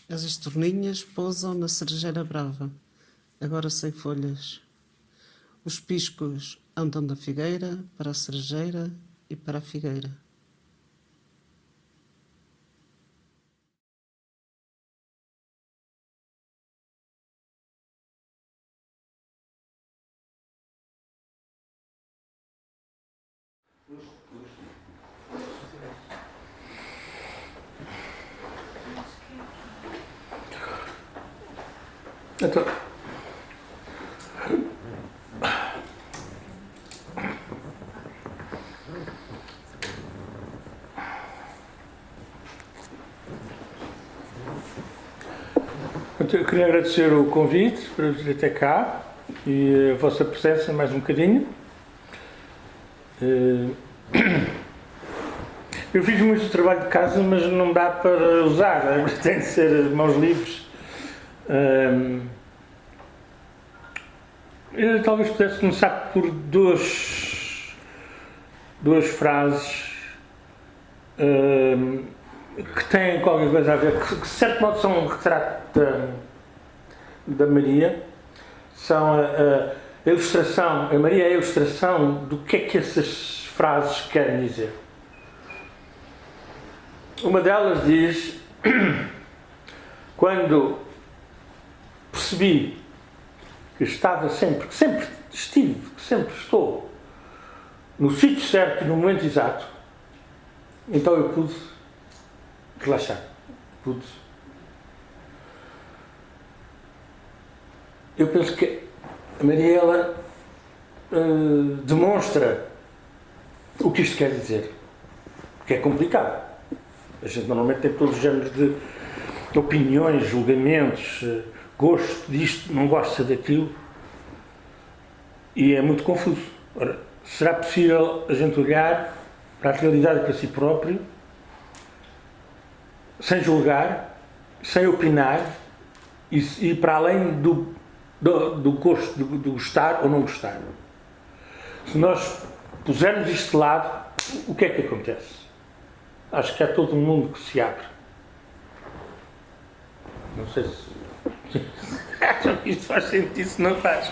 As estorninhas pousam na cerejeira brava, agora sem folhas. Os piscos andam da figueira para a cerejeira e para a figueira. Então, eu queria agradecer o convite para vir até cá e a vossa presença mais um bocadinho. Eu fiz muito trabalho de casa, mas não dá para usar, tem de ser mãos livres. Eu talvez pudesse começar por duas frases que têm qualquer coisa a ver, que de certo modo são um retrato da Maria. São a ilustração, a Maria é a ilustração do que é que essas frases querem dizer. Uma delas diz: quando percebi que estava sempre estou no sítio certo e no momento exato, então eu pude relaxar. Eu penso que a Maria, ela demonstra o que isto quer dizer, que é complicado. A gente normalmente tem todos os géneros de opiniões, julgamentos, gosto disto, não gosta daquilo, e é muito confuso. Ora, será possível a gente olhar para a realidade e para si próprio, sem julgar, sem opinar, e para além do gosto, do gostar ou não gostar? Se nós pusermos isto de lado, o que é que acontece? Acho que há todo um mundo que se abre. Não sei se acham que isto faz sentido, se não faz.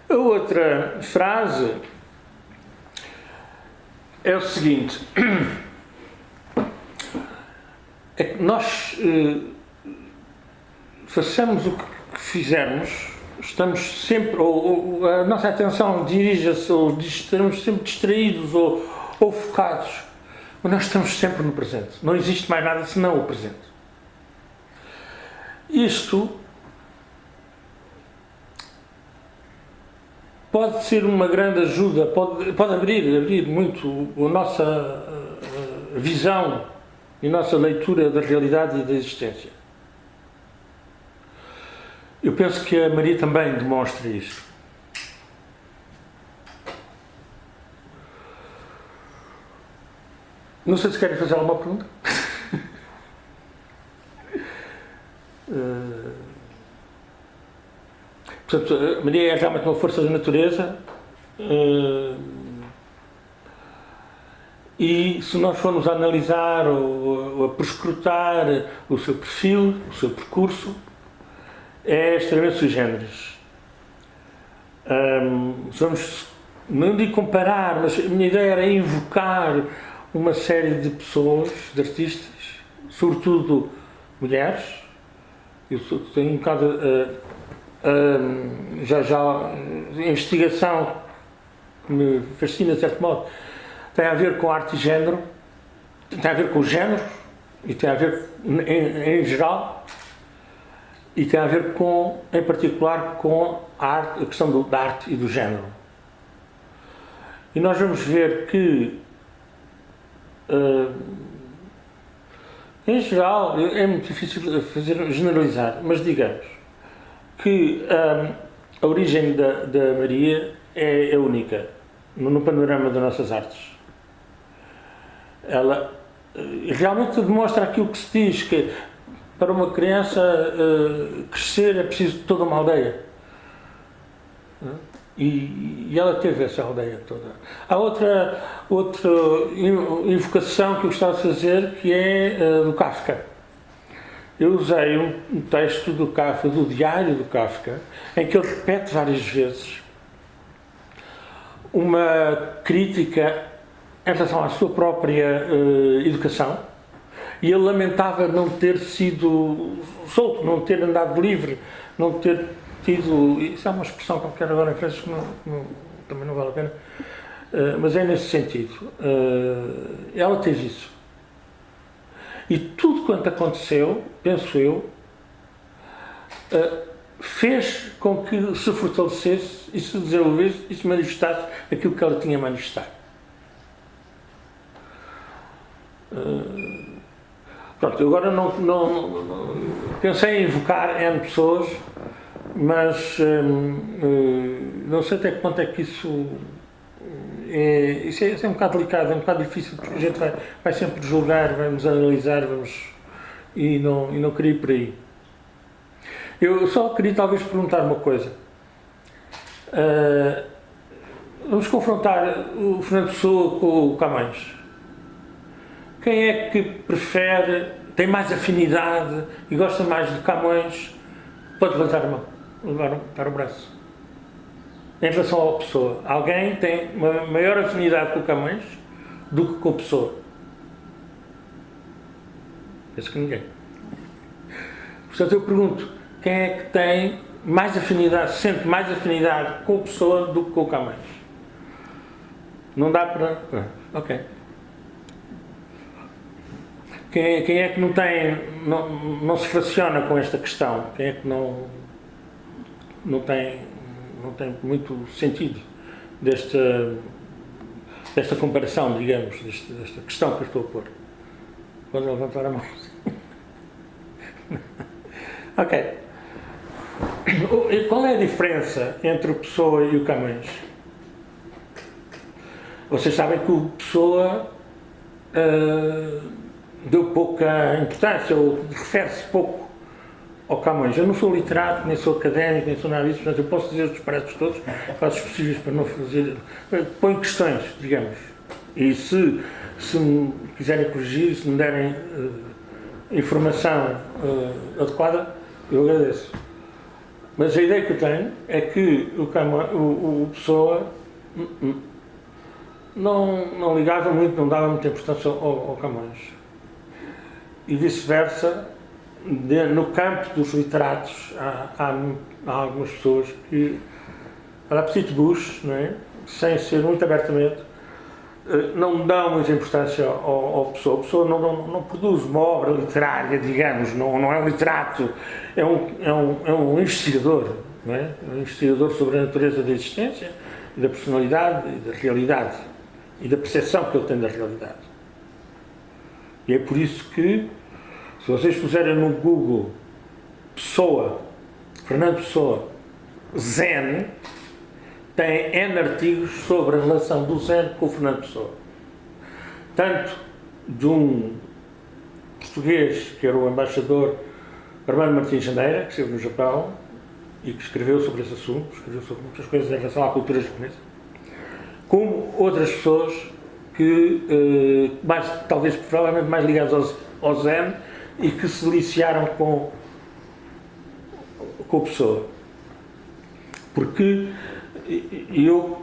A outra frase é o seguinte: é que nós façamos o que fizermos, estamos sempre, ou a nossa atenção dirige-se, ou estamos sempre distraídos ou focados, mas nós estamos sempre no presente. Não existe mais nada senão o presente. Isto pode ser uma grande ajuda, pode abrir muito a nossa visão e a nossa leitura da realidade e da existência. Eu penso que a Maria também demonstra isto. Não sei se querem fazer alguma pergunta. Portanto, a Maria é realmente uma força da natureza, e se nós formos a analisar ou a perscrutar o seu perfil, o seu percurso, é extremamente sui generis. Vamos, não digo comparar, mas a minha ideia era invocar uma série de pessoas, de artistas, sobretudo mulheres. Eu tenho um bocado já a investigação que me fascina de certo modo, tem a ver com arte e género, tem a ver com o género, e tem a ver em geral, e tem a ver com, em particular, com a questão da arte e do género. E nós vamos ver que, em geral, é muito difícil generalizar, mas digamos que a origem da Maria é única no panorama das nossas artes. Ela realmente demonstra aquilo que se diz, que para uma criança crescer é preciso toda uma aldeia. E ela teve essa aldeia toda. Há outra invocação que eu gostava de fazer, que é do Kafka. eu usei um texto do Kafka, do diário do Kafka, em que ele repete várias vezes uma crítica em relação à sua própria educação, e ele lamentava não ter sido solto, não ter andado livre, não ter tido... Isso é uma expressão qualquer agora em francês que também não vale a pena, mas é nesse sentido. Ela teve isso. E tudo quanto aconteceu, penso eu, fez com que se fortalecesse e se desenvolvesse e se manifestasse aquilo que ela tinha manifestado. Pronto, agora não pensei em invocar N pessoas, mas não sei até que ponto é que isso é um bocado delicado, é um bocado difícil, porque a gente vai sempre julgar, vamos analisar, e não queria ir por aí. Eu só queria talvez perguntar uma coisa. Vamos confrontar o Fernando Pessoa com o Camões. Quem é que prefere, tem mais afinidade e gosta mais de Camões? Pode levantar a mão, levantar o braço. Em relação à Pessoa, alguém tem uma maior afinidade com o Camões do que com a Pessoa? Penso que ninguém. Portanto, eu pergunto, quem é que tem mais afinidade, sente mais afinidade com a Pessoa do que com o Camões? Não dá para... Ok. Quem é que não se fraciona com esta questão? Quem é que não tem muito sentido desta comparação, digamos, desta questão que eu estou a pôr? Pode levantar a mão. Ok. Qual é a diferença entre o Pessoa e o Camões? Vocês sabem que o Pessoa deu pouca importância, ou refere-se pouco ao Camões. Eu não sou literato, nem sou académico, nem sou nada disso, portanto eu posso dizer os disparates todos, faço os possíveis para não fazer... Ponho questões, digamos. E se me quiserem corrigir, se me derem informação adequada, eu agradeço. Mas a ideia que eu tenho é que o Pessoa não ligava muito, não dava muita importância ao Camões. E vice-versa, no campo dos literatos, há algumas pessoas que, à la petite bouche, não é? Sem ser muito abertamente, não dão muita importância ao Pessoa. A Pessoa não produz uma obra literária, digamos, não é um literato, é um investigador, não é? É um investigador sobre a natureza da existência, e da personalidade, e da realidade, e da percepção que ele tem da realidade. E é por isso que, se vocês puserem no Google Pessoa, Fernando Pessoa, Zen, tem N artigos sobre a relação do Zen com o Fernando Pessoa. Tanto de um português, que era o embaixador Armando Martins Janeira, que esteve no Japão, e que escreveu sobre esse assunto, escreveu sobre muitas coisas em relação à cultura japonesa, como outras pessoas que, talvez provavelmente mais ligadas ao Zen, e que se deliciaram com a Pessoa. Porque eu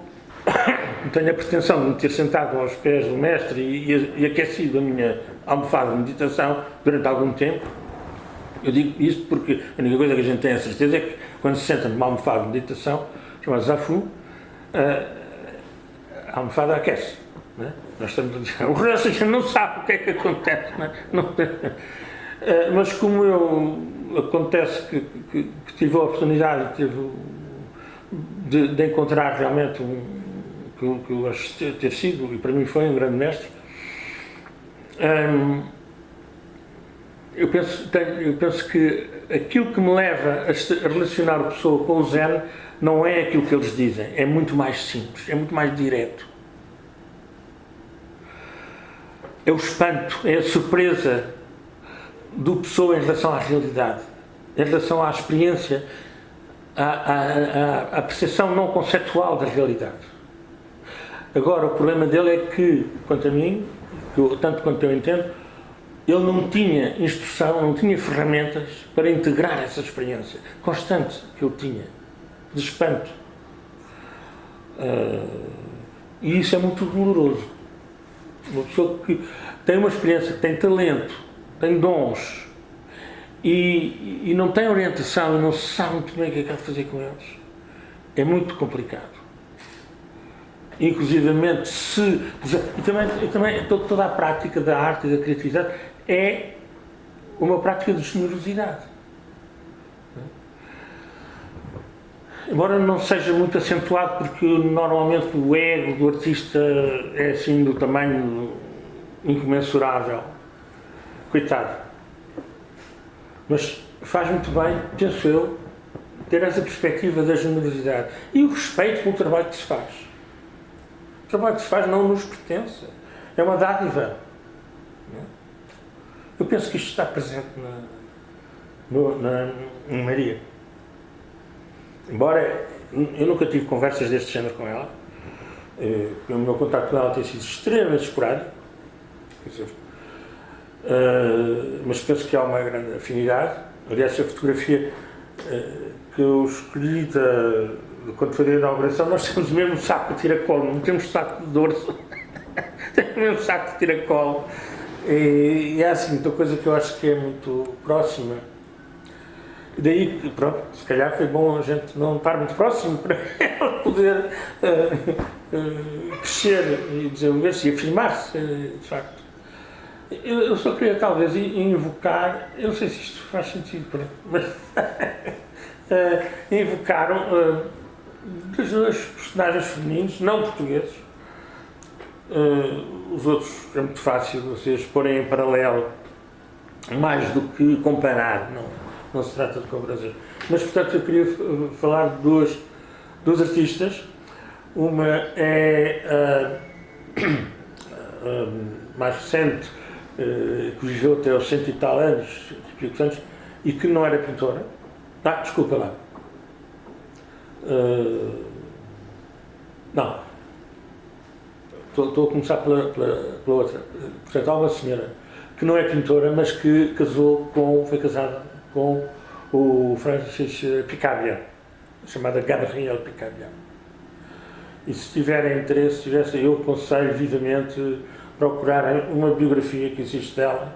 tenho a pretensão de me ter sentado aos pés do mestre e aquecido a minha almofada de meditação durante algum tempo. Eu digo isto porque a única coisa que a gente tem a certeza é que quando se senta numa almofada de meditação, chamada Zafu, a almofada aquece. Não é? Nós estamos a dizer, o resto a gente não sabe o que é que acontece. Mas como acontece que tive a oportunidade de encontrar realmente que eu acho ter sido, e para mim foi um grande mestre, eu penso que aquilo que me leva a relacionar a Pessoa com o Zen não é aquilo que eles dizem, é muito mais simples, é muito mais direto. É o espanto, é a surpresa do Pessoa em relação à realidade, em relação à experiência, à percepção não conceptual da realidade. Agora, o problema dele é que, quanto a mim, tanto quanto eu entendo, ele não tinha instrução, não tinha ferramentas para integrar essa experiência constante que eu tinha, de espanto. E isso é muito doloroso. Uma pessoa que tem uma experiência, que tem talento, tem dons e não tem orientação e não sabe muito bem o que é que há de fazer com eles, é muito complicado. Inclusivamente, e também toda a prática da arte e da criatividade é uma prática de generosidade. Embora não seja muito acentuado, porque normalmente o ego do artista é assim do tamanho incomensurável. Coitado. Mas faz muito bem, penso eu, ter essa perspectiva da generosidade e o respeito pelo trabalho que se faz. O trabalho que se faz não nos pertence. É uma dádiva. Eu penso que isto está presente em Maria. Embora eu nunca tive conversas deste género com ela, o meu contacto com ela tem sido extremamente esporádico, mas penso que há uma grande afinidade. Aliás, a fotografia que eu escolhi quando foi a inauguração, nós temos o mesmo saco de tiracolo, não temos saco de dorso, temos o mesmo saco de tiracolo. E é assim, outra coisa que eu acho que é muito próxima. E daí, pronto, se calhar foi bom a gente não estar muito próximo para ela poder crescer e desenvolver-se e afirmar-se, de facto. Eu só queria talvez invocar, eu não sei se isto faz sentido, mas invocar dos dois personagens femininos, não portugueses. Os outros é muito fácil vocês porem em paralelo, mais do que comparar, não se trata de comparação. Mas, portanto, eu queria falar de duas artistas. Uma é a mais recente, que viveu até aos 100 e tal anos, e que não era pintora. Desculpa lá. Não. Estou a começar pela outra. Portanto, há uma senhora que não é pintora, mas que foi casada com o Francis Picabia, chamada Gabrielle Picabia. E se tiverem interesse, eu aconselho vivamente procurarem uma biografia que existe dela,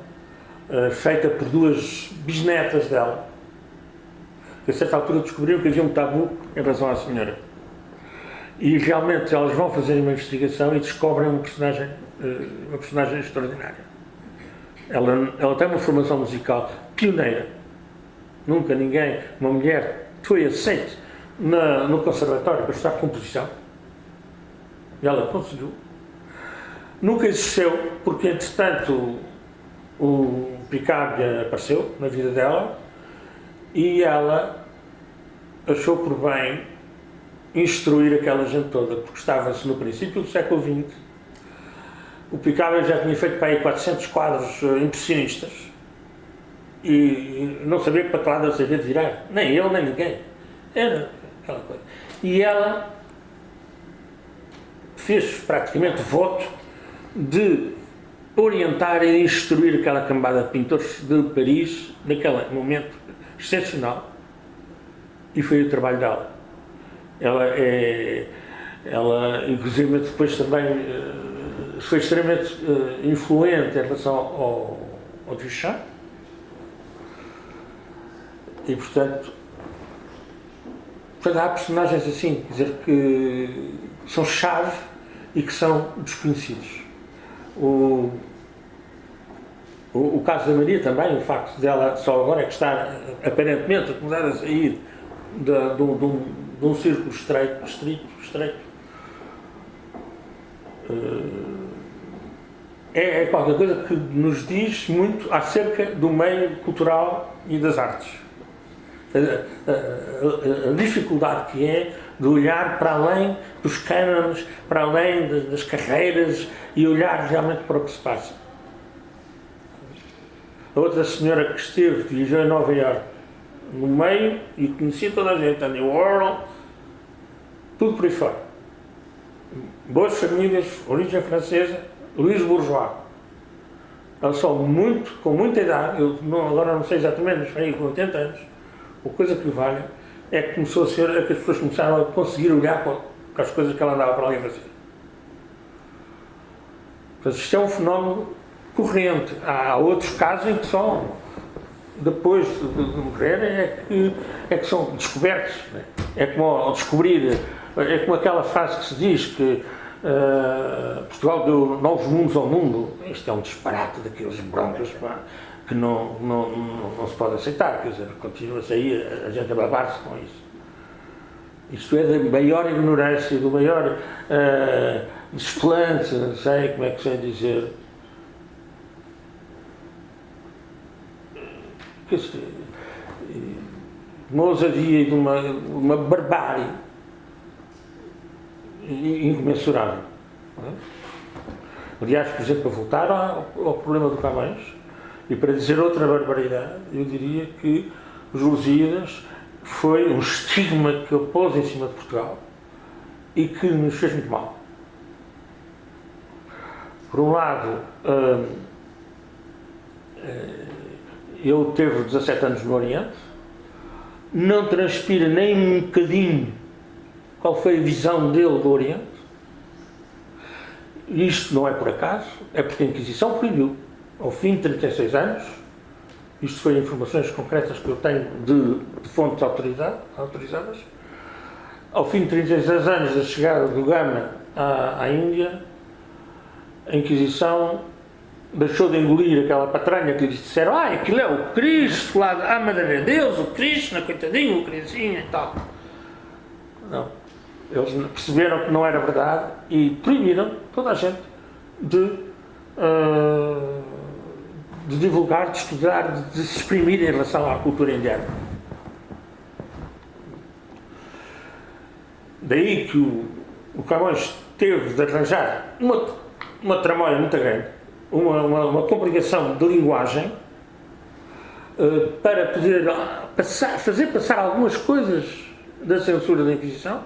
feita por duas bisnetas dela, que a certa altura descobriram que havia um tabu em relação à senhora. E realmente elas vão fazer uma investigação e descobrem uma personagem extraordinária. Ela tem uma formação musical pioneira. Nunca uma mulher foi aceite no conservatório para estudar composição. E ela conseguiu. Nunca exerceu, porque entretanto o Picabia apareceu na vida dela e ela achou por bem instruir aquela gente toda, porque estava-se no princípio do século XX. O Picabia já tinha feito para aí 400 quadros impressionistas e não sabia para que lado se havia de virar, nem ele nem ninguém. Era aquela coisa. E ela fez praticamente voto de orientar e instruir aquela cambada de pintores de Paris naquele momento excepcional, e foi o trabalho dela. Ela inclusive depois também foi extremamente influente em relação ao Duchamp, e portanto há personagens assim, quer dizer, que são chave e que são desconhecidos. O caso da Maria também, o facto dela só agora é que está aparentemente a começar a sair de um círculo estreito, é qualquer coisa que nos diz muito acerca do meio cultural e das artes. A dificuldade que é de olhar para além dos cânones, para além das carreiras e olhar realmente para o que se passa. A outra senhora que esteve, que viveu em Nova Iorque, no meio, e conhecia toda a gente, a New World, tudo por aí fora. Boas famílias, origem francesa, Louise Bourgeois. ela só com muita idade, agora não sei exatamente, mas aí com 80 anos, a coisa que vale é que começou a ser, é que as pessoas começaram a conseguir olhar para as coisas que ela andava para ali a fazer. Portanto, isto é um fenómeno corrente. Há outros casos em que só depois de morrer é que são descobertos. Né? É como ao descobrir, é como aquela frase que se diz que Portugal deu novos mundos ao mundo. Isto é um disparate daqueles broncos que não se pode aceitar. Quer dizer, continua-se aí a gente a babar-se com isso. Isto é da maior ignorância, do maior desplante, não sei como é que sei dizer. Uma ousadia de uma barbárie incomensurável. Não é? Aliás, por exemplo, para voltar ao problema do Camões, e para dizer outra barbaridade, eu diria que os Lusíadas foi um estigma que ele pôs em cima de Portugal e que nos fez muito mal. Por um lado, ele teve 17 anos no Oriente, não transpira nem um bocadinho qual foi a visão dele do Oriente. Isto não é por acaso, é porque a Inquisição proibiu, ao fim de 36 anos, isto foi informações concretas que eu tenho de fontes autorizadas, ao fim de 36 anos da chegada do Gama à Índia, a Inquisição deixou de engolir aquela patranha que lhes disseram: aquilo é o Cristo, lá a Madre de Deus, o Cristo, coitadinho, o Crisinho e tal. Não. Eles perceberam que não era verdade e proibiram toda a gente de divulgar, de estudar, de se exprimir em relação à cultura indiana. Daí que o Camões teve de arranjar uma tramóia muito grande, uma complicação de linguagem, para poder fazer passar algumas coisas da censura da Inquisição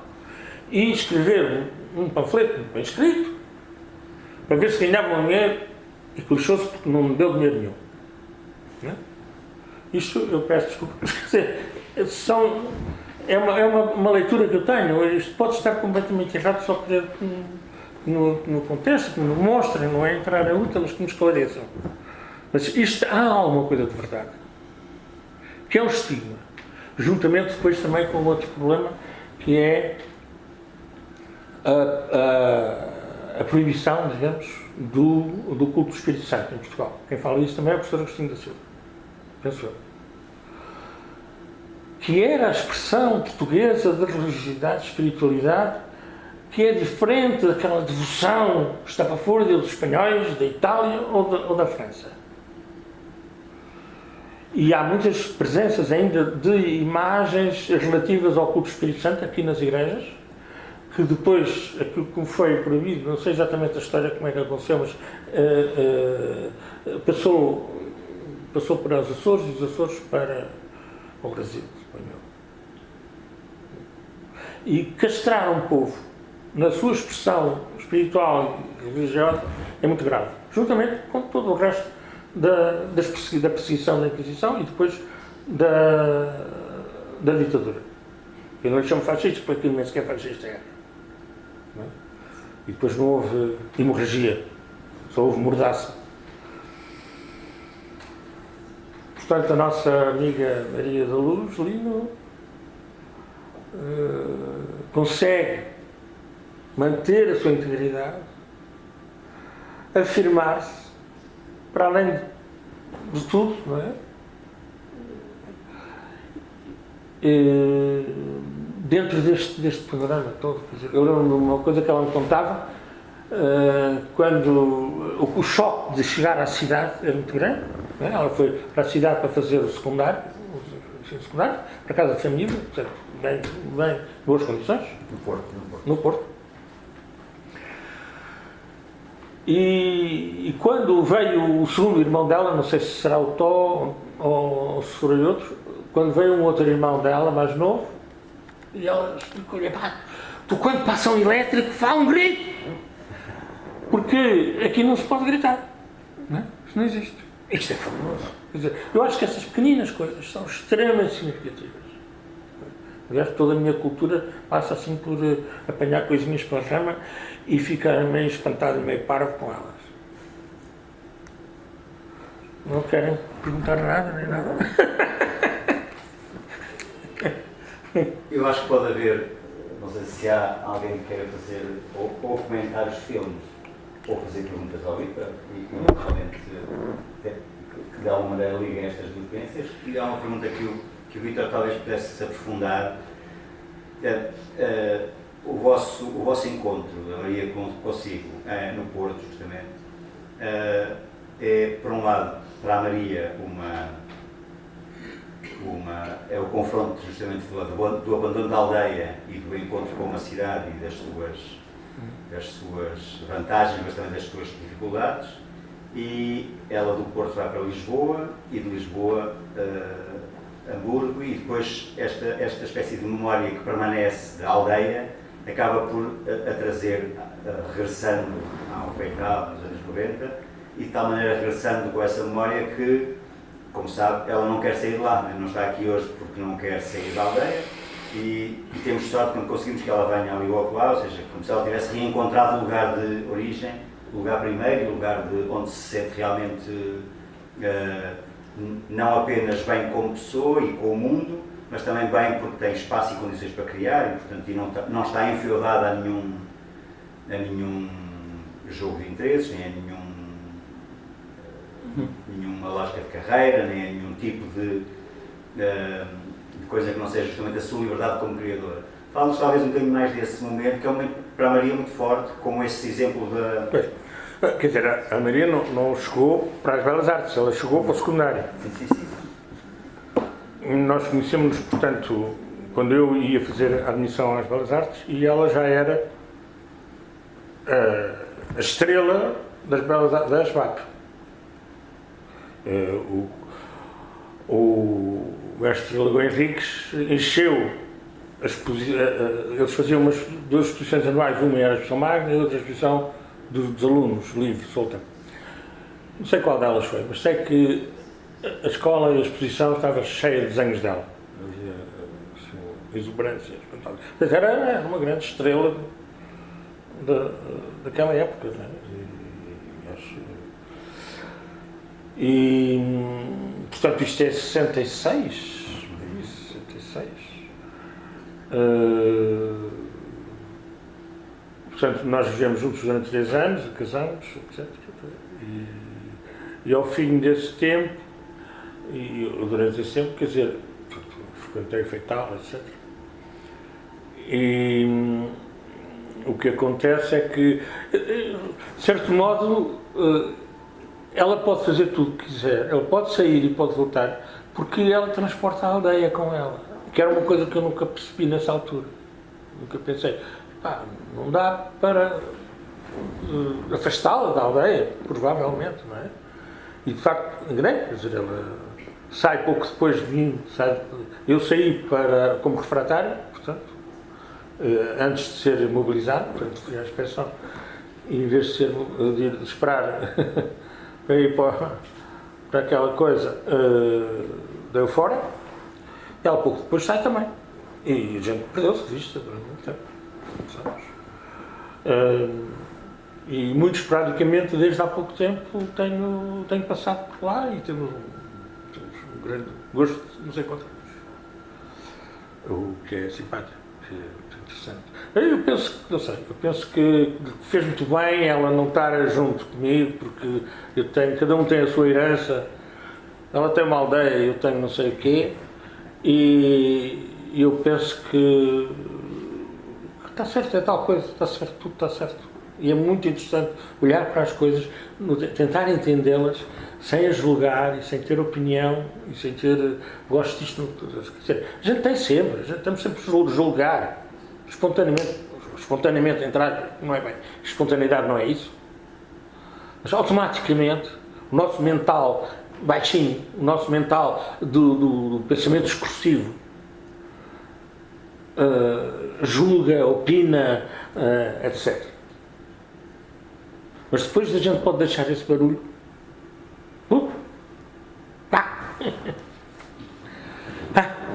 e escrever um panfleto bem escrito para ver se ganhava um dinheiro, e queixou-se porque não me deu dinheiro nenhum. Não é? Isto, eu peço desculpa, é uma leitura que eu tenho. Isto pode estar completamente errado, só que no contexto, que me mostrem, não é entrar em luta, mas que me esclareçam. Mas isto há alguma coisa de verdade, que é um estigma, juntamente depois também com outro problema, que é a proibição, digamos, do culto do Espírito Santo em Portugal. Quem fala isso também é o professor Agostinho da Silva, penso eu. Que era a expressão portuguesa de religiosidade, de espiritualidade, que é diferente daquela devoção estapafúrdia dos espanhóis, da Itália ou da França. E há muitas presenças ainda de imagens relativas ao culto do Espírito Santo aqui nas igrejas, que depois, aquilo que foi proibido, não sei exatamente a história como é que aconteceu, mas passou para os Açores e os Açores para o Brasil, suponho. E castrar um povo na sua expressão espiritual e religiosa é muito grave, juntamente com todo o resto da perseguição da Inquisição e depois da ditadura. Eu não lhe chamo fascista porque aquilo nem sequer fascista é. Não é? E depois não houve hemorragia, só houve mordaça. Portanto, a nossa amiga Maria da Luz Lino consegue manter a sua integridade, afirmar-se, para além de tudo, não é? Dentro deste panorama todo. Quer dizer, eu lembro de uma coisa que ela me contava, quando o choque de chegar à cidade era muito grande, não é? Ela foi para a cidade para fazer o secundário, para casa de família, portanto, bem boas condições. No Porto. E quando veio o segundo irmão dela, não sei se será o Tó ou se for outro, quando veio um outro irmão dela, mais novo, e ela explicou-lhe: tu quando passa um elétrico, faz um grito, porque aqui não se pode gritar, não é? Isto não existe. Isto é fabuloso. Quer dizer, eu acho que essas pequeninas coisas são extremamente significativas. Aliás, toda a minha cultura passa assim por apanhar coisinhas pela rama e ficar meio espantado, meio parvo com elas. Não querem perguntar nada, nem nada. Eu acho que pode haver, não sei se há alguém que queira fazer ou comentar os filmes ou fazer perguntas ao Vitor e realmente que de alguma maneira liguem estas duas experiências. E há uma pergunta que o Vitor talvez pudesse se aprofundar. O vosso encontro da Maria consigo no Porto, justamente, é, por um lado, para a Maria, é o confronto justamente do abandono da aldeia e do encontro com uma cidade e das suas vantagens, mas também das suas dificuldades. E ela do Porto vai para Lisboa e de Lisboa Hamburgo, e depois esta espécie de memória que permanece da aldeia acaba por a trazer, regressando ao Feital nos anos 90, e de tal maneira regressando com essa memória que, como sabe, ela não quer sair de lá, não está aqui hoje porque não quer sair da aldeia, e temos sorte quando conseguimos que ela venha ali ou lá, ou seja, como se ela tivesse reencontrado o lugar de origem, o lugar primeiro, o lugar de onde se sente realmente não apenas bem como pessoa e com o mundo, mas também bem porque tem espaço e condições para criar, e portanto não está enfeudada a nenhum jogo de interesses, nem a nenhuma lógica de carreira, nem a nenhum tipo de coisa que não seja justamente a sua liberdade como criadora. Fala-nos talvez um bocadinho mais desse momento, que é um momento para a Maria muito forte, como esse exemplo da... Pois. Quer dizer, a Maria não chegou para as Belas Artes, ela chegou para o secundário. Sim. Nós conhecemos-nos, portanto, quando eu ia fazer a admissão às Belas Artes, e ela já era a estrela das Belas Artes, da ASBAP. O mestre Lagão Henriques encheu eles faziam duas exposições anuais, uma era a exposição magna e outra a exposição dos alunos, livre, solta. Não sei qual delas foi, mas sei que a escola e a exposição estava cheia de desenhos dela. Havia exuberância. Era uma grande estrela daquela época. Não é? Portanto, isto é 66. Portanto, nós vivemos juntos durante 3 anos, casamos, etc. E ao fim desse tempo, durante esse tempo, quer dizer, frequentei o Feital, etc. E o que acontece é que, de certo modo, ela pode fazer tudo o que quiser, ela pode sair e pode voltar, porque ela transporta a aldeia com ela, que era uma coisa que eu nunca percebi nessa altura. Nunca pensei, não dá para afastá-la da aldeia, provavelmente, não é? E de facto, enganei, quer dizer, ela sai pouco depois de mim, eu saí como refratário, portanto, antes de ser mobilizado, portanto, fui à inspeção, e em vez de esperar para ir para aquela coisa, deu fora, e ela pouco depois sai também. E a gente perdeu-se de vista durante muito tempo, e muito esporadicamente, desde há pouco tempo, tenho passado por lá e temos um grande gosto de nos encontrarmos. O que é simpático, que é interessante. Eu penso que fez muito bem ela não estar junto comigo, porque cada um tem a sua herança, ela tem uma aldeia, eu tenho não sei o quê, e eu penso que está certo, é tal coisa, está certo, tudo está certo. E é muito interessante olhar para as coisas, tentar entendê-las, sem as julgar e sem ter opinião e sem ter gosto disto. Quer dizer, a gente tem sempre, estamos sempre a julgar espontaneamente entrar, não é bem, espontaneidade não é isso, mas automaticamente o nosso mental baixinho, o nosso mental do pensamento discursivo julga, opina, etc. Mas depois a gente pode deixar esse barulho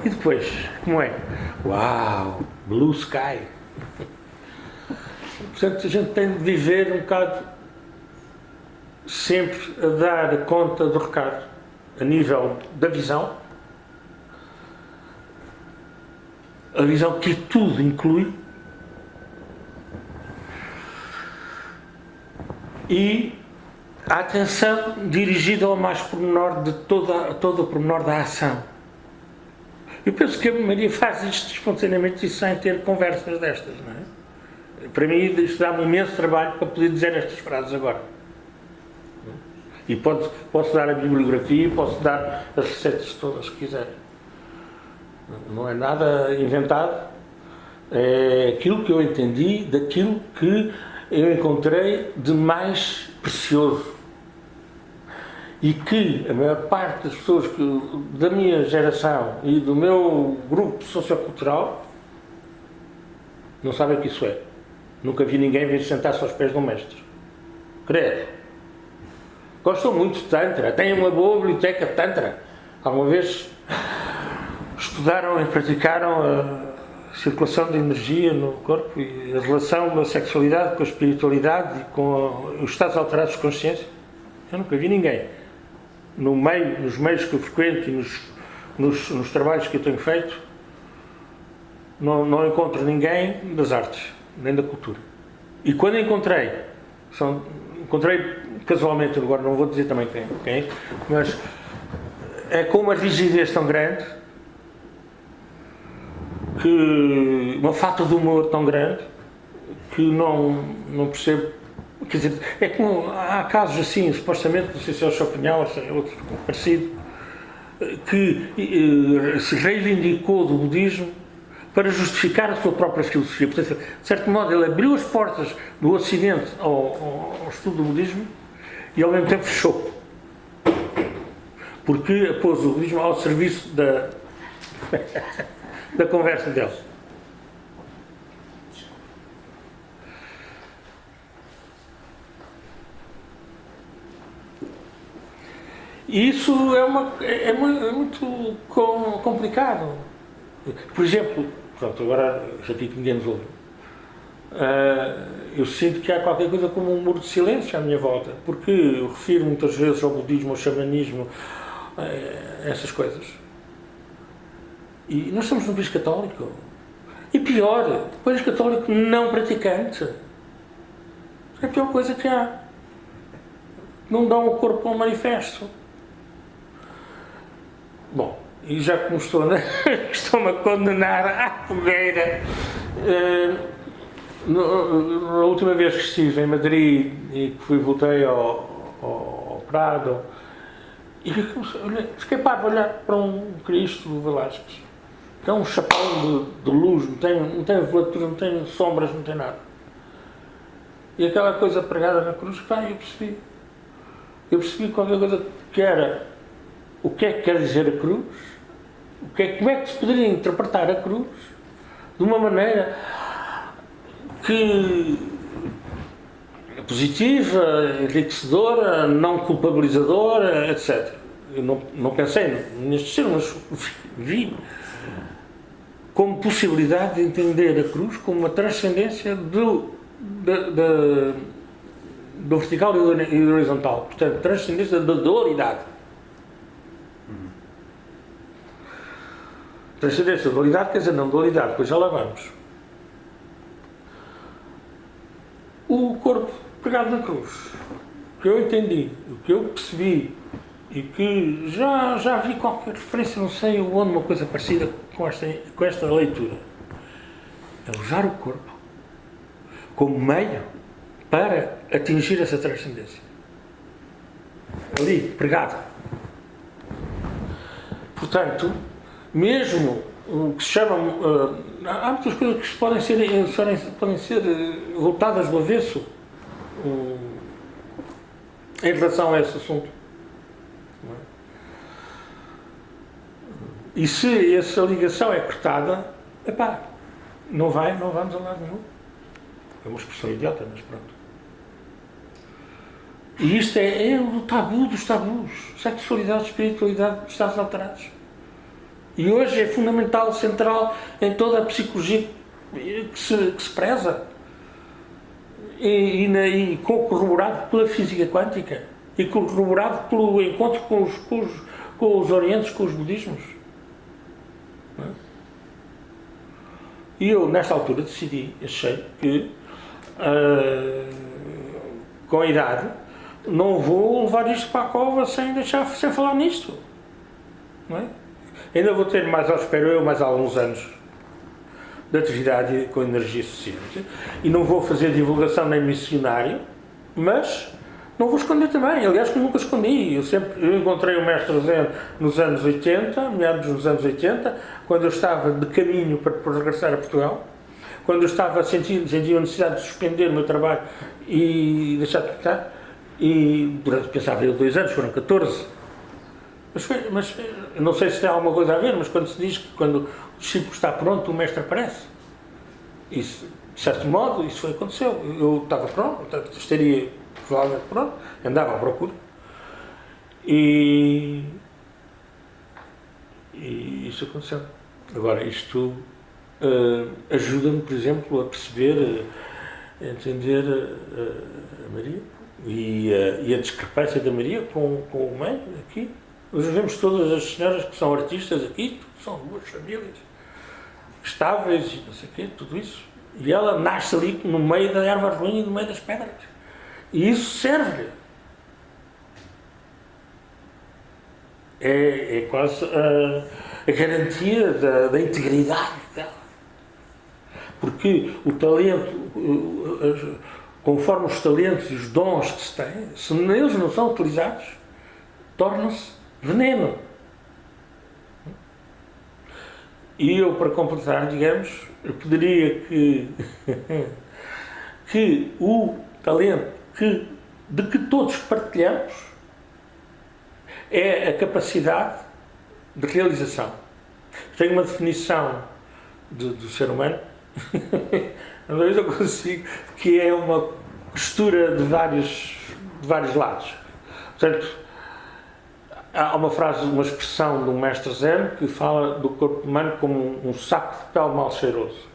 E depois, como é? Uau, blue sky. Portanto, a gente tem de viver um bocado sempre a dar conta do recado, a nível da visão, a visão que tudo inclui, e a atenção dirigida ao mais pormenor de todo o pormenor da ação. Eu penso que a Maria faz isto espontaneamente e sem ter conversas destas, não é? Para mim, isto dá-me imenso trabalho para poder dizer estas frases agora. E posso dar a bibliografia, posso dar as receitas todas que quiserem. Não é nada inventado. É aquilo que eu entendi daquilo que eu encontrei de mais precioso. E que a maior parte das pessoas da minha geração e do meu grupo sociocultural não sabem o que isso é. Nunca vi ninguém vir sentar-se aos pés de um mestre. Credo. Gostam muito de Tantra. Têm uma boa biblioteca de Tantra. Alguma vez estudaram e praticaram a circulação de energia no corpo e a relação da sexualidade com a espiritualidade e com os estados alterados de consciência? Eu nunca vi ninguém. Nos meios que eu frequento e nos trabalhos que eu tenho feito, não encontro ninguém das artes, nem da cultura. E quando encontrei casualmente, agora não vou dizer também quem, mas é com uma rigidez tão grande, uma falta de humor tão grande, que não percebo. Quer dizer, é como há casos assim, supostamente, não sei se é o Schopenhauer, se é outro parecido, que se reivindicou do budismo para justificar a sua própria filosofia. Portanto, de certo modo, ele abriu as portas do Ocidente ao estudo do budismo e ao mesmo tempo fechou. Porque pôs o budismo ao serviço da conversa dele. E isso é muito complicado. Por exemplo, pronto, agora já aqui que ninguém nos ouve, eu sinto que há qualquer coisa como um muro de silêncio à minha volta, porque eu refiro muitas vezes ao budismo, ao xamanismo, essas coisas. E nós somos um país católico. E pior, país católico não praticante. É a pior coisa que há. Não dão o corpo ao manifesto. Bom, e já como estou-me a condenar à fogueira, na última vez que estive em Madrid e que voltei ao Prado, e fiquei parvo a olhar para um Cristo do Velázquez, que é um chapéu de luz, não tem velatura, não tem sombras, não tem nada. E aquela coisa pregada na cruz, eu percebi qualquer coisa que era o que é que quer dizer a cruz, como é que se poderia interpretar a cruz de uma maneira que é positiva, enriquecedora, não culpabilizadora, etc. Eu não pensei neste ser, mas vi como possibilidade de entender a cruz como uma transcendência do vertical e do horizontal. Portanto, transcendência da dualidade. Transcendência da dualidade quer dizer não dualidade, depois já lá vamos. O corpo pegado na cruz, o que eu entendi, o que eu percebi e que já vi qualquer referência, não sei onde, uma coisa parecida com esta leitura, é usar o corpo como meio para atingir essa transcendência. Ali, pregado. Portanto, mesmo o que se chama. Há muitas coisas que podem ser voltadas do avesso em relação a esse assunto. E se essa ligação é cortada, não vamos a lado nenhum. É uma expressão idiota, mas pronto. E isto é o tabu dos tabus. Sexualidade, espiritualidade, estados alterados. E hoje é fundamental, central em toda a psicologia que se preza. E corroborado pela física quântica. E corroborado pelo encontro com os orientes, com os budismos. Não é? E eu, nesta altura, achei que, com a idade, não vou levar isto para a cova sem falar nisto. Não é? Ainda vou ter espero eu, mais alguns anos de atividade com energia suficiente. E não vou fazer divulgação nem missionário, mas não vou esconder também. Aliás, que nunca escondi. Eu encontrei o mestre Zen nos anos 80, meados dos anos 80, quando eu estava de caminho para regressar a Portugal, quando eu estava sentia a necessidade de suspender o meu trabalho e deixar de estar. E pensava eu 2 anos, foram 14. Mas não sei se tem alguma coisa a ver, mas quando se diz que quando o discípulo está pronto, o mestre aparece. Isso, de certo modo, isso aconteceu. Eu estava pronto, portanto, estaria provavelmente pronto, andava à procura. E isso aconteceu. Agora, isto ajuda-me, por exemplo, a perceber, a entender a Maria e a discrepância da Maria com o meio aqui. Nós vemos todas as senhoras que são artistas aqui, são 2 famílias estáveis e não sei o quê, tudo isso. E ela nasce ali no meio da erva ruim e no meio das pedras. E isso serve-lhe. É quase a garantia da integridade dela. Porque o talento, conforme os talentos e os dons que se têm, se eles não são utilizados, tornam-se veneno. E eu, para completar, digamos, eu pediria que o talento de que todos partilhamos é a capacidade de realização. Tenho uma definição do ser humano, eu consigo, que é uma costura de vários lados. Portanto, há uma frase, uma expressão de um mestre Zen que fala do corpo humano como um saco de pele mal cheiroso.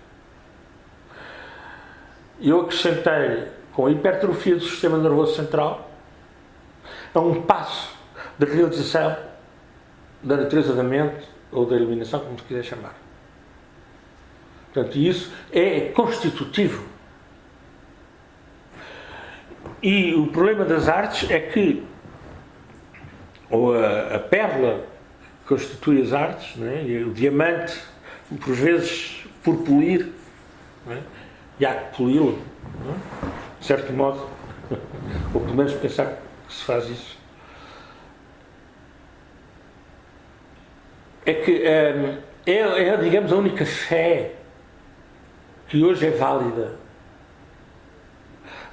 Eu acrescentei, com a hipertrofia do sistema nervoso central, a um passo de realização da natureza da mente ou da iluminação, como se quiser chamar. Portanto, isso é constitutivo. E o problema das artes é que ou a pérola que constitui as artes, não é? E o diamante, por vezes, por polir, não é? E há que poli-lo, não é? De certo modo, ou pelo menos pensar que se faz isso. É que digamos, a única fé que hoje é válida.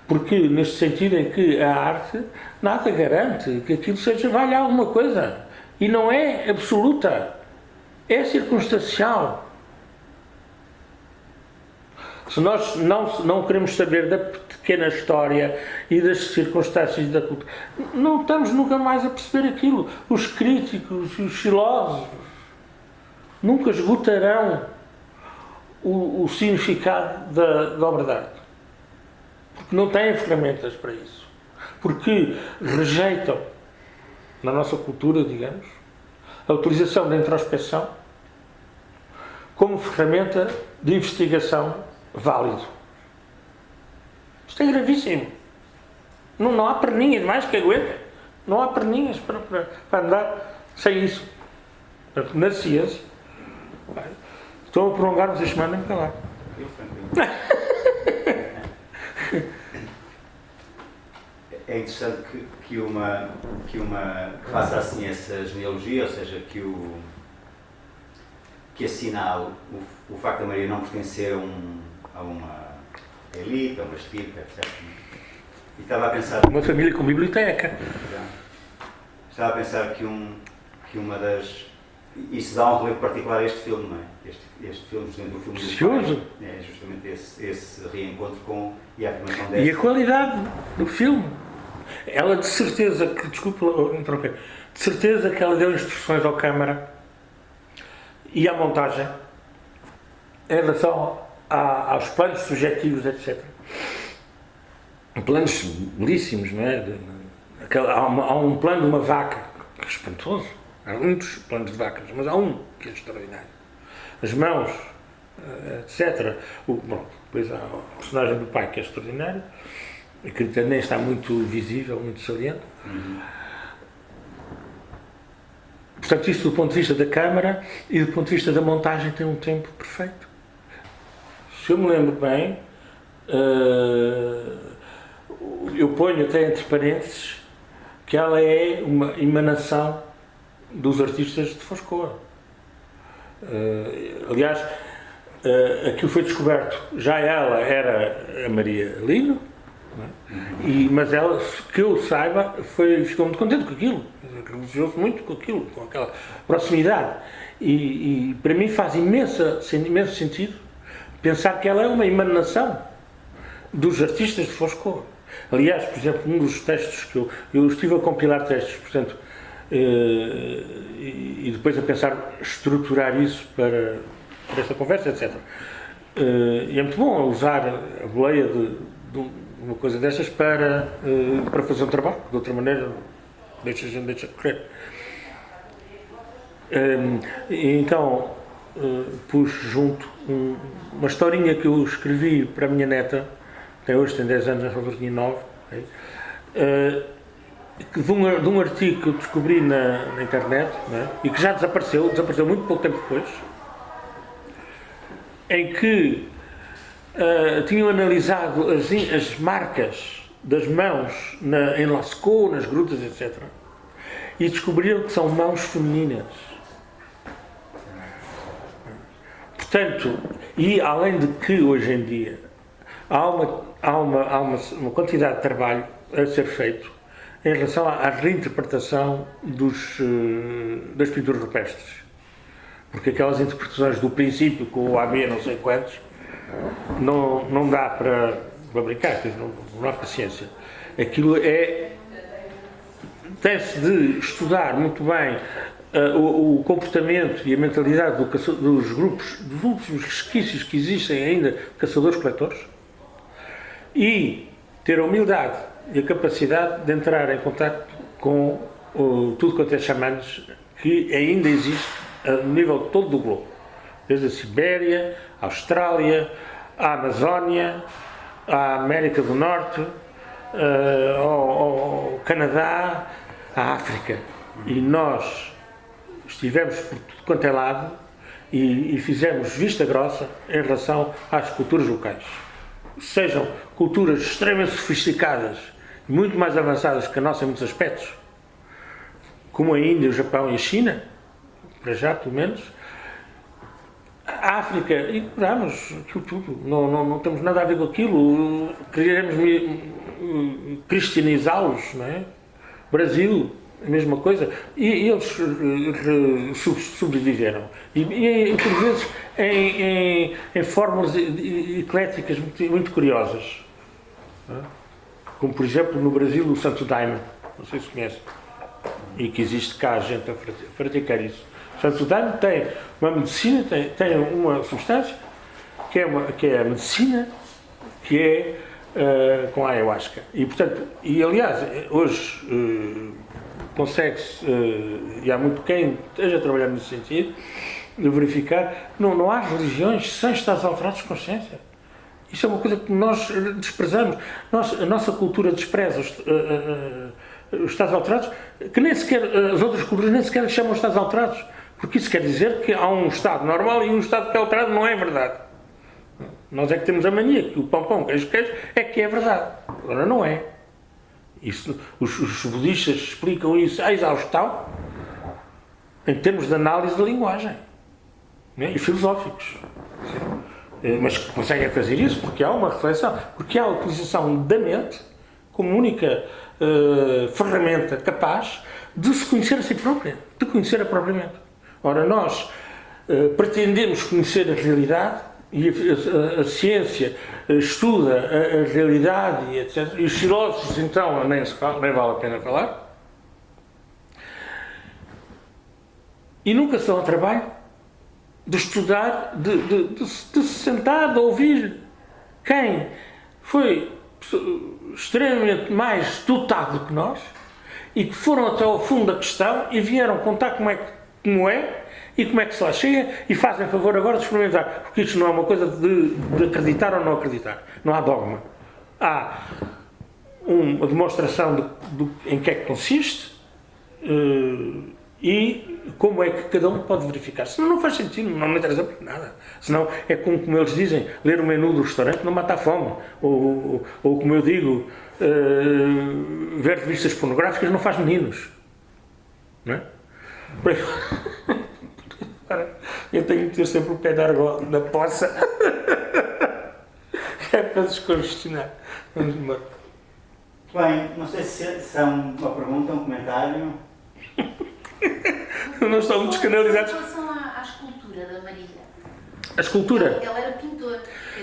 Porque, neste sentido em que a arte nada garante que aquilo valha alguma coisa. E não é absoluta. É circunstancial. Se nós não queremos saber da pequena história e das circunstâncias da cultura, não estamos nunca mais a perceber aquilo. Os críticos, os filósofos, nunca esgotarão o significado da obra de arte. Porque não têm ferramentas para isso. Porque rejeitam, na nossa cultura, digamos, a utilização da introspeção como ferramenta de investigação válido. Isto é gravíssimo. Não há perninhas mais que aguentem. Não há perninhas para andar sem isso. Portanto, na ciência, estou a prolongar, vocês mandem-me calar. É interessante que faça assim essa genealogia, ou seja, que assinale o facto da Maria não pertencer a uma elite, a uma estirpe, etc. E estava a pensar... Uma família com biblioteca. Estava a pensar que uma das... Isso dá um relevo particular a este filme, não é? Este filme, justamente o filme precioso. Do pai, é justamente esse reencontro com e a afirmação desta. E a qualidade do filme. Ela de certeza que, desculpe interromper, de certeza que ela deu instruções ao câmara e à montagem em relação aos planos subjetivos, etc. Planos belíssimos, não é? Há um plano de uma vaca que é espantoso. Há muitos planos de vacas, mas há um que é extraordinário. As mãos, etc. Depois há o personagem do pai que é extraordinário, e que também está muito visível, muito saliente. Portanto, isto do ponto de vista da câmara e do ponto de vista da montagem tem um tempo perfeito. Se eu me lembro bem, eu ponho até entre parênteses que ela é uma emanação dos artistas de Foscoa. Aliás, aquilo foi descoberto, já ela era a Maria Lino, não é? Mas ela, que eu saiba, ficou muito contente com aquilo, religioso muito com aquilo, com aquela proximidade. E para mim faz imenso sentido pensar que ela é uma emanação dos artistas de Foscoa. Aliás, por exemplo, um dos textos que eu estive a compilar textos, portanto, e depois a pensar estruturar isso para esta conversa, etc. E é muito bom usar a boleia de uma coisa destas para fazer um trabalho, de outra maneira a gente deixa correr. Então pus junto uma historinha que eu escrevi para a minha neta, que hoje tem 10 anos, ela tinha 9, de um artigo que eu descobri na internet, né, e que já desapareceu muito pouco tempo depois, em que tinham analisado as marcas das mãos em Lascaux, nas grutas, etc. E descobriram que são mãos femininas. Portanto, e além de que hoje em dia há uma quantidade de trabalho a ser feito em relação à reinterpretação das pinturas rupestres. Porque aquelas interpretações do princípio com o AB não sei quantos não dá para brincar, não há paciência. Aquilo tem-se de estudar muito bem o comportamento e a mentalidade dos grupos, dos últimos resquícios que existem ainda, caçadores-coletores, e ter a humildade e a capacidade de entrar em contato com tudo quanto é xamanes que ainda existe no nível todo do globo, desde a Sibéria, a Austrália, a Amazónia, a América do Norte, ao Canadá, à África. E nós estivemos por tudo quanto é lado e fizemos vista grossa em relação às culturas locais. Sejam culturas extremamente sofisticadas e muito mais avançadas que a nossa em muitos aspectos, como a Índia, o Japão e a China, para já pelo menos, a África, ignoramos aquilo tudo, não temos nada a ver com aquilo, queremos cristianizá-los, não é? Brasil, a mesma coisa, e eles sobreviveram. E por vezes em fórmulas ecléticas muito curiosas. Como, por exemplo, no Brasil, o Santo Daime, não sei se conhece, e que existe cá gente a praticar isso. O Santo Daime tem uma medicina, tem uma substância, que é a medicina, que é com a ayahuasca. E, portanto, aliás, hoje consegue-se, e há muito quem esteja a trabalhar nesse sentido, de verificar, não há religiões sem estados alterados de consciência. Isso é uma coisa que nós desprezamos. A nossa cultura despreza os estados alterados, que nem sequer, as outras culturas nem sequer chamam estados alterados, porque isso quer dizer que há um estado normal e um estado que é alterado. Não é verdade. Nós é que temos a mania que o pão, queijo é que é verdade. Agora não é. Isso, os budistas explicam isso à exaustão em termos de análise da linguagem, né? E filosóficos. Mas conseguem fazer isso porque há uma reflexão, porque há a utilização da mente como única ferramenta capaz de se conhecer a si própria, de conhecer a própria mente. Ora, nós pretendemos conhecer a realidade e a ciência estuda a realidade, e etc. E os filósofos, então, nem vale a pena falar. E nunca se dão ao trabalho de estudar, de se sentar, de ouvir quem foi extremamente mais dotado do que nós e que foram até ao fundo da questão e vieram contar como é e como é que se lá chega e fazem favor agora de experimentar, porque isto não é uma coisa de acreditar ou não acreditar, não há dogma, há uma demonstração em que é que consiste e como é que cada um pode verificar. Senão não faz sentido, não me interessa por nada. Senão é como eles dizem, ler o menu do restaurante não mata a fome. Ou como eu digo, ver revistas pornográficas não faz meninos. Não é? Eu tenho que ter sempre o pé de argó na poça. É para descongestionar. Vamos embora. Bem, não sei se são uma pergunta, um comentário. Não estão muito descanalizados. Em relação à escultura da Maria. A escultura? Ela era pintora.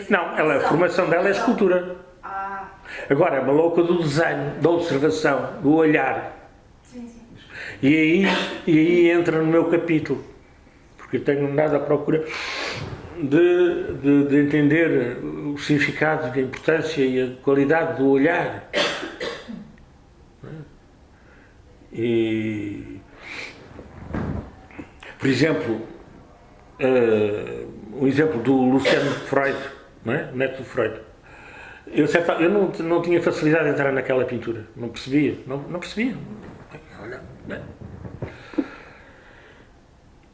Não, a formação dela é escultura. Agora, é uma louca do desenho, da observação, do olhar. Sim, sim. E aí entra no meu capítulo. Porque eu tenho andado à procura de entender o significado, a importância e a qualidade do olhar. E, por exemplo, o exemplo do Luciano Freud, não é? Neto de Freud. Eu não tinha facilidade de entrar naquela pintura, não percebia, não percebia. Olha, não é?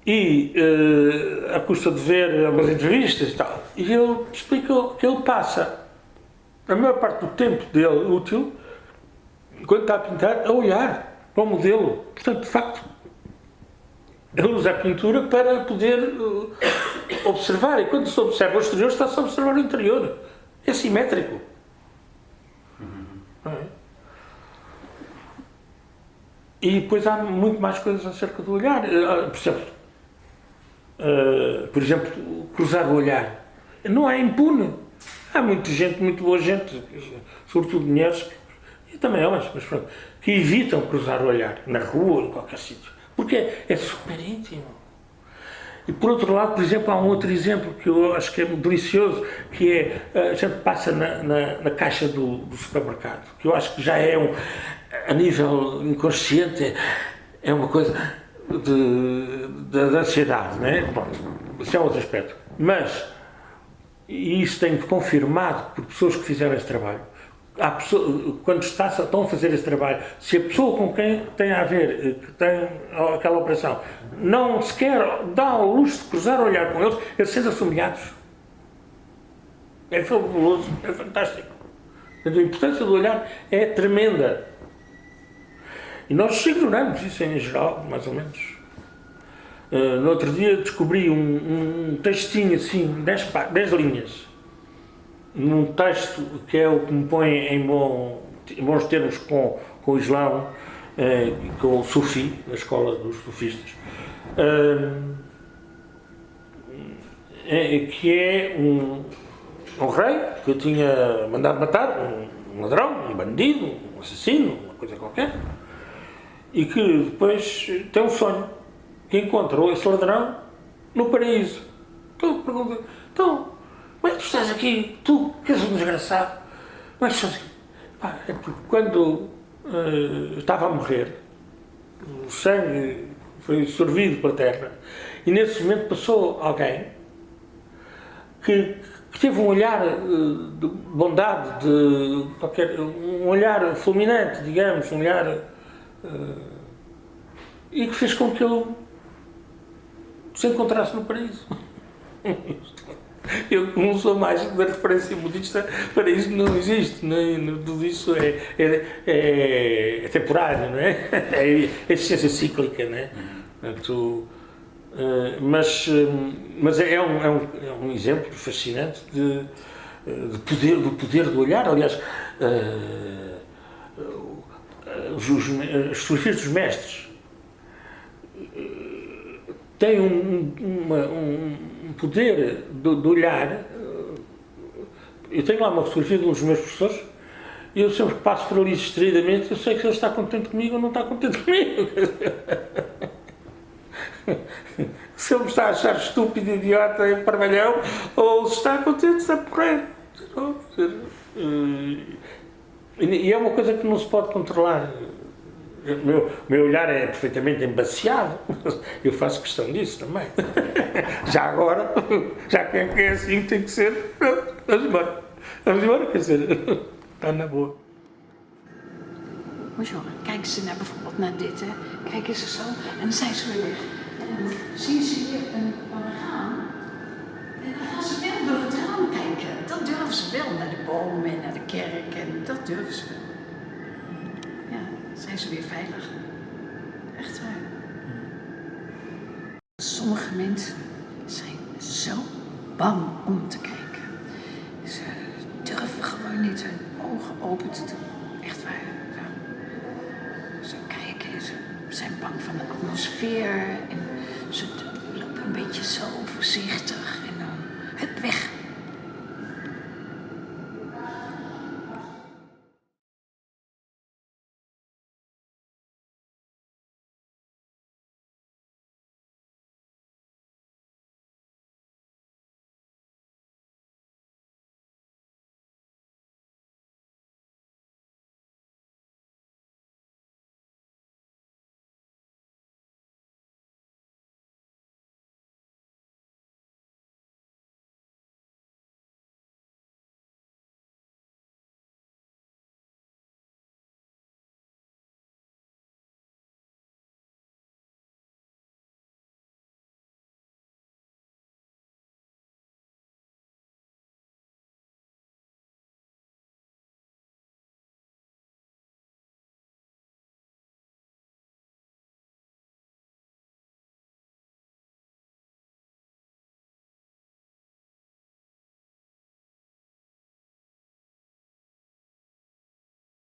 E à custa de ver algumas entrevistas e tal, e ele explica que ele passa a maior parte do tempo dele útil, quando está a pintar, a olhar para o modelo. Portanto, de facto, ele usa a pintura para poder observar, e quando se observa o exterior, está-se a observar o interior. É simétrico. Não é? E depois há muito mais coisas acerca do olhar. Por exemplo, cruzar o olhar. Não é impune. Há muita gente, muito boa gente, sobretudo mulheres, e também homens, mas pronto, que evitam cruzar o olhar na rua ou em qualquer sítio. Porque é super íntimo. E por outro lado, por exemplo, há um outro exemplo que eu acho que é delicioso, que é, a gente passa na caixa do supermercado, que eu acho que já é a nível inconsciente, é uma coisa de ansiedade, não é? Pronto, isso é outro aspecto. Mas, e isso tem confirmado por pessoas que fizeram esse trabalho, quando estão a fazer esse trabalho, se a pessoa com quem tem a ver, que tem aquela operação, não sequer dá ao luxo de cruzar o olhar com eles sentem-se humilhados. É fabuloso, é fantástico. A importância do olhar é tremenda. E nós ignoramos isso em geral, mais ou menos. No outro dia descobri um textinho assim, 10 linhas, num texto que é o que me põe em bons termos com o Islão, com o Sufi, na escola dos sufistas, que é um rei que tinha mandado matar um ladrão, um bandido, um assassino, uma coisa qualquer, e que depois tem um sonho, que encontrou esse ladrão no paraíso. Então pergunta, como é que tu estás aqui? Tu, que és um desgraçado, como é que tu estás aqui? É porque quando estava a morrer, o sangue foi sorvido pela terra, e nesse momento passou alguém que teve um olhar de bondade, um olhar fulminante, digamos, um olhar, e que fez com que ele se encontrasse no paraíso. Eu não sou mais da referência budista, paraíso não existe, tudo isso é temporário, não é? É existência cíclica, não é? Portanto, mas é um exemplo fascinante do poder do olhar. Aliás, as fotografias dos mestres têm um poder de olhar. Eu tenho lá uma fotografia de um dos meus professores e eu sempre que passo por ali distraidamente, eu sei que ele está contente comigo ou não está contente comigo. Se ele me está a achar estúpido, idiota, parvalhão, ou se está contente, está porreiro. E é uma coisa que não se pode controlar. O meu olhar é perfeitamente embaciado. Eu faço questão disso também. Já agora, já que é assim, tem que ser. Vamos embora. Vamos embora, quer dizer, está na boa. Moet je horen, kijken ze naar bijvoorbeeld naar dit, hè. Kijken ze zo en dan zijn ze weer weg. En dan zien ze weer een raam. En dan gaan ze wel door het raam kijken. Dat durven ze wel, naar de bomen en naar de kerk. En dat durven ze wel. Ja, dan zijn ze weer veilig. Echt waar. Sommige mensen zijn zo bang om te kijken. Ze durven gewoon niet hun ogen open te doen. Echt waar. Ze kijken en ze zijn bang van de atmosfeer en ze lopen een beetje zo voorzichtig.